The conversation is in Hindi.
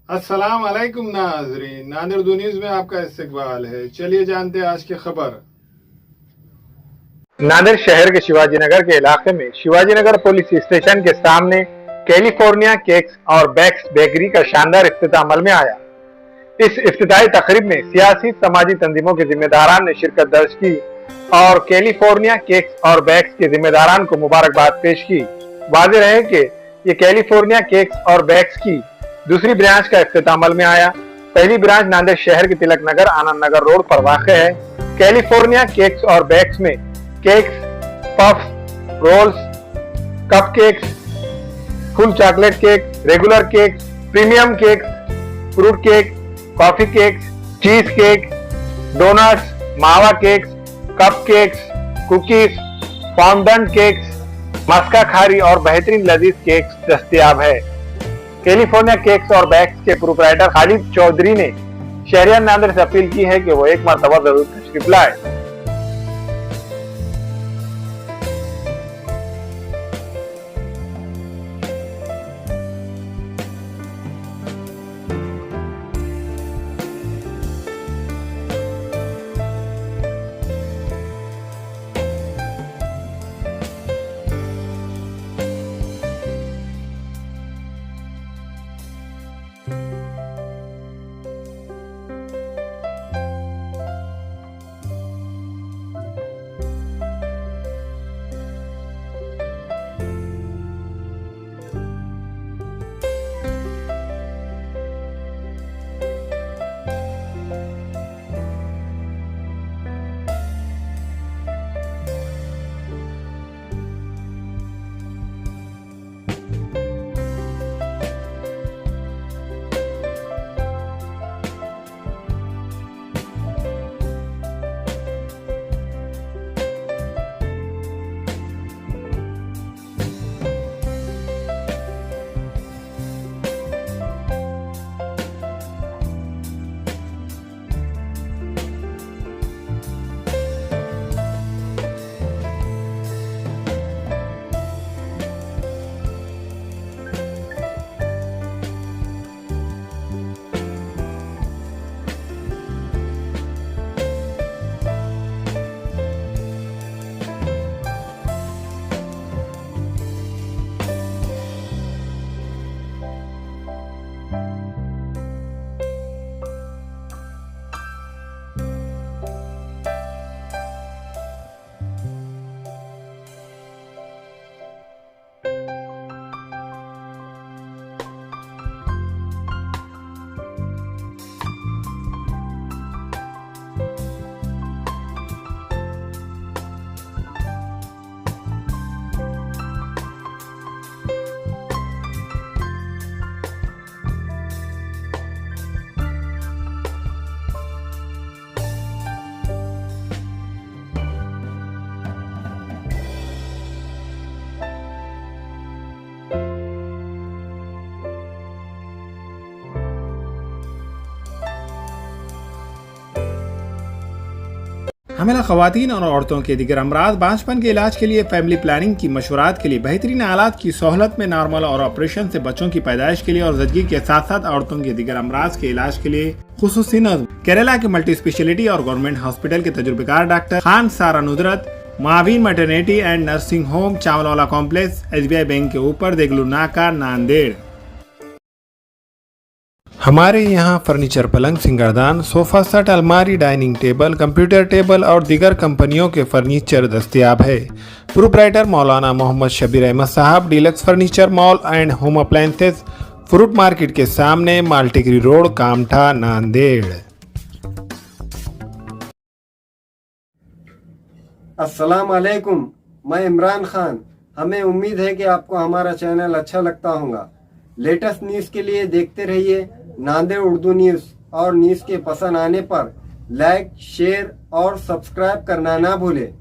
अस्सलाम वालेकुम नाजरीन, नादिर उर्दू न्यूज में आपका इस्तकबाल है। चलिए जानते हैं आज की खबर। नादिर शहर के शिवाजी नगर के इलाके में शिवाजी नगर पुलिस स्टेशन के सामने कैलिफोर्निया केक्स और बेक्स बेकरी का शानदार इफ्तिताह अमल में आया। इस इफ्तिताही तकरीब में सियासी समाजी तंजीमों के जिम्मेदारान ने शिरकत दर्ज की और कैलिफोर्निया केक्स और बेक्स के जिम्मेदारान को मुबारकबाद पेश की। वाज़ेह रहे कि ये कैलिफोर्निया केक्स और बेक्स की दूसरी ब्रांच का इफ्तिताह अमल में आया। पहली ब्रांच नांदेड़ शहर के तिलक नगर आनंद नगर रोड पर वाक़ है। कैलिफोर्निया केक्स और बेक्स में cakes, puffs, rolls, cupcakes, full chocolate cake, regular cakes, premium cakes, fruit cake, coffee cakes, cheesecake, donuts, mawa cakes, cupcakes, cookies, fondant cakes, maska khari और बेहतरीन लजीज केक्स दस्तयाब है। कैलिफोर्निया केक्स और बेक्स के प्रोप्राइटर खालिद चौधरी ने शहरियान नादिर से अपील की है कि वो एक मरतबा जरूर तशरीफ लाए। हमें खवातीन और औरतों के दिगर अमराज बांझपन के इलाज के लिए फैमिली प्लानिंग की मशवरात के लिए बेहतरीन आलात की सहूलत में नॉर्मल और ऑपरेशन से बच्चों की पैदाइश के लिए और जदगी के साथ साथ औरतों के दिगर अमराज के इलाज के लिए खुसूसी नज़्म केरला के मल्टी स्पेशलिटी और गवर्नमेंट हॉस्पिटल के तजुर्बेकार doctor Khan Sara Nudrat Maveen maternity and nursing home Chawalwala complex SBI bank के ऊपर देगलू नाका नांदेड़। हमारे यहाँ फर्नीचर पलंग, सिंगारदान, सोफा सेट, अलमारी, डाइनिंग टेबल, कंप्यूटर टेबल और दीगर कंपनियों के फर्नीचर दस्तयाब है। प्रोप्राइटर मौलाना मोहम्मद शबीर अहमद साहब, deluxe furniture mall and home appliances, fruit market के सामने, माल्टीगिरी रोड, कामठा, नांदेड़। अस्सलाम वालेकुम, मैं इमरान खान। हमें उम्मीद है कि आपको हमारा चैनल अच्छा लगता होगा। लेटेस्ट न्यूज़ के लिए देखते रहिए नांदेड़ उर्दू न्यूज़ और न्यूज़ के पसंद आने पर लाइक, शेयर और सब्सक्राइब करना ना भूलें।